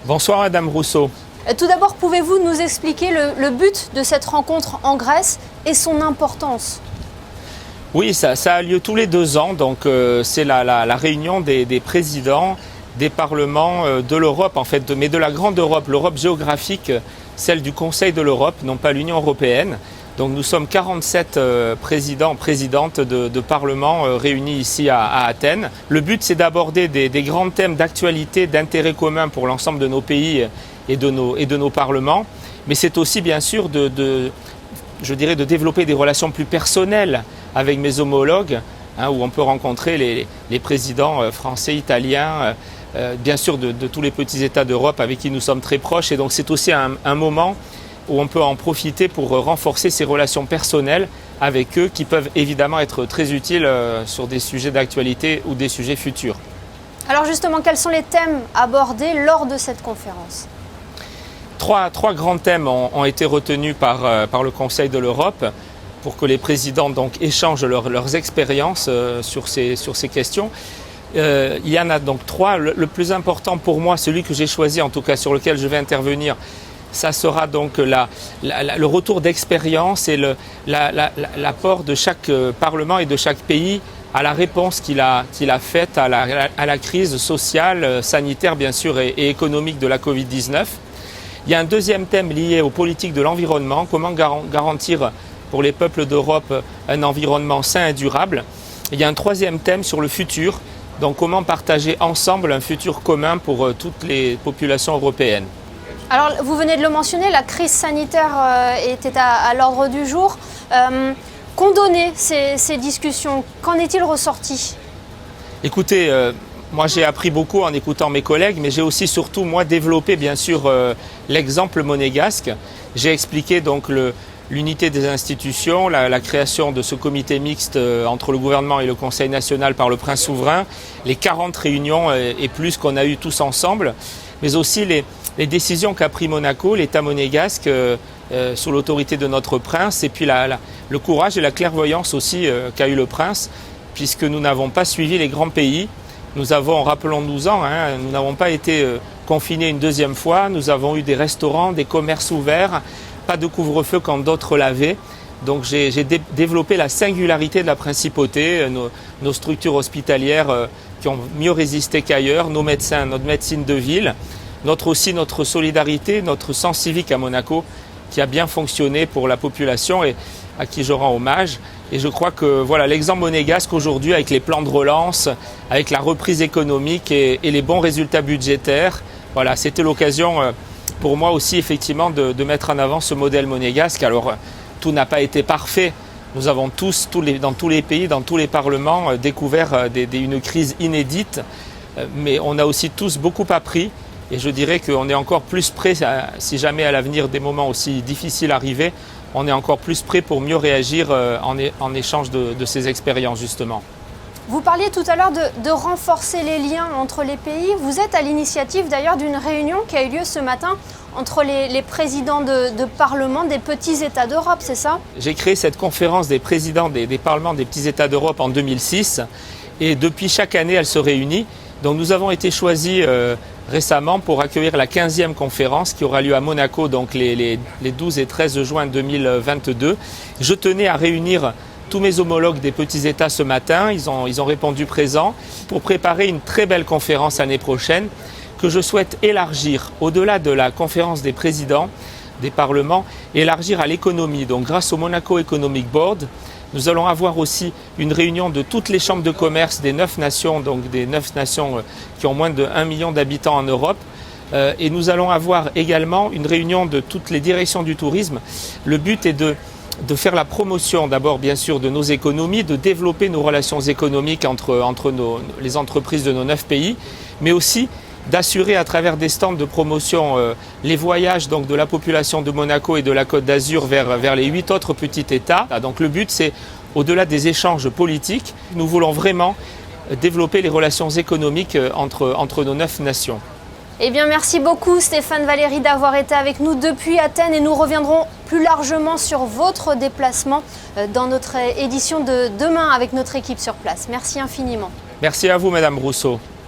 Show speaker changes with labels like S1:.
S1: Bonsoir Madame Rousseau.
S2: Tout d'abord, pouvez-vous nous expliquer le but de cette rencontre en Grèce et son importance?
S1: Oui, ça a lieu tous les 2 ans, donc c'est la réunion des présidents des parlements de l'Europe, en fait, mais de la grande Europe, l'Europe géographique, celle du Conseil de l'Europe, non pas l'Union européenne. Donc nous sommes 47 présidents, présidentes de parlements réunis ici à Athènes. Le but, c'est d'aborder des grands thèmes d'actualité, d'intérêt commun pour l'ensemble de nos pays et de nos parlements. Mais c'est aussi bien sûr de développer des relations plus personnelles avec mes homologues, où on peut rencontrer les présidents français, italiens, bien sûr de tous les petits États d'Europe avec qui nous sommes très proches. Et donc c'est aussi un moment où on peut en profiter pour renforcer ces relations personnelles avec eux qui peuvent évidemment être très utiles sur des sujets d'actualité ou des sujets futurs.
S2: Alors justement, quels sont les thèmes abordés lors de cette conférence?
S1: Trois grands thèmes ont été retenus par le Conseil de l'Europe pour que les présidents donc échangent leurs expériences sur ces questions. Il y en a donc 3. Le plus important pour moi, celui que j'ai choisi en tout cas sur lequel je vais intervenir, ça sera donc le retour d'expérience et l'apport de chaque Parlement et de chaque pays à la réponse qu'il a faite à la crise sociale, sanitaire bien sûr et économique de la Covid-19. Il y a un deuxième thème lié aux politiques de l'environnement, comment garantir pour les peuples d'Europe un environnement sain et durable. Il y a un troisième thème sur le futur, donc comment partager ensemble un futur commun pour toutes les populations européennes.
S2: Alors, vous venez de le mentionner, la crise sanitaire était à l'ordre du jour. Qu'ont donné ces discussions? Qu'en est-il ressorti?
S1: Écoutez, moi j'ai appris beaucoup en écoutant mes collègues, mais j'ai aussi surtout moi développé bien sûr l'exemple monégasque. J'ai expliqué donc l'unité des institutions, la création de ce comité mixte entre le gouvernement et le Conseil national par le prince souverain, les 40 réunions et plus qu'on a eues tous ensemble, mais aussi les décisions qu'a pris Monaco, l'État monégasque, sous l'autorité de notre prince, et puis le courage et la clairvoyance aussi qu'a eu le prince, puisque nous n'avons pas suivi les grands pays. Nous avons, rappelons-nous-en, nous n'avons pas été confinés une deuxième fois, nous avons eu des restaurants, des commerces ouverts, pas de couvre-feu quand d'autres l'avaient. Donc j'ai développé la singularité de la principauté, nos structures hospitalières qui ont mieux résisté qu'ailleurs, nos médecins, notre médecine de ville, notre solidarité, notre sens civique à Monaco qui a bien fonctionné pour la population et à qui je rends hommage. Et je crois que voilà l'exemple monégasque aujourd'hui avec les plans de relance, avec la reprise économique et les bons résultats budgétaires, voilà, c'était l'occasion pour moi aussi effectivement de mettre en avant ce modèle monégasque. Alors tout n'a pas été parfait. Nous avons tous, dans tous les pays, dans tous les parlements, découvert une crise inédite, mais on a aussi tous beaucoup appris. Et je dirais qu'on est encore plus prêt, si jamais à l'avenir des moments aussi difficiles arrivaient, on est encore plus prêt pour mieux réagir en échange de ces expériences justement.
S2: Vous parliez tout à l'heure de renforcer les liens entre les pays. Vous êtes à l'initiative d'ailleurs d'une réunion qui a eu lieu ce matin entre les présidents de parlement des petits États d'Europe, c'est ça? J'ai
S1: créé cette conférence des présidents des parlements des petits États d'Europe en 2006 et depuis chaque année elle se réunit. Donc nous avons été choisis récemment pour accueillir la 15e conférence qui aura lieu à Monaco donc les 12 et 13 juin 2022. Je tenais à réunir tous mes homologues des petits États ce matin, ils ont répondu présents pour préparer une très belle conférence l'année prochaine que je souhaite élargir au-delà de la conférence des présidents des parlements, élargir à l'économie. Donc grâce au Monaco Economic Board, nous allons avoir aussi une réunion de toutes les chambres de commerce des 9 nations, donc des 9 nations qui ont moins de 1 million d'habitants en Europe. Et nous allons avoir également une réunion de toutes les directions du tourisme. Le but est de faire la promotion d'abord bien sûr de nos économies, de développer nos relations économiques entre les entreprises de nos 9 pays, mais aussi d'assurer à travers des stands de promotion les voyages donc, de la population de Monaco et de la Côte d'Azur vers les 8 autres petits États. Donc le but c'est, au-delà des échanges politiques, nous voulons vraiment développer les relations économiques entre nos 9 nations.
S2: Eh bien, merci beaucoup Stéphane Valéry d'avoir été avec nous depuis Athènes et nous reviendrons plus largement sur votre déplacement dans notre édition de demain avec notre équipe sur place. Merci infiniment.
S1: Merci à vous Madame Rousseau.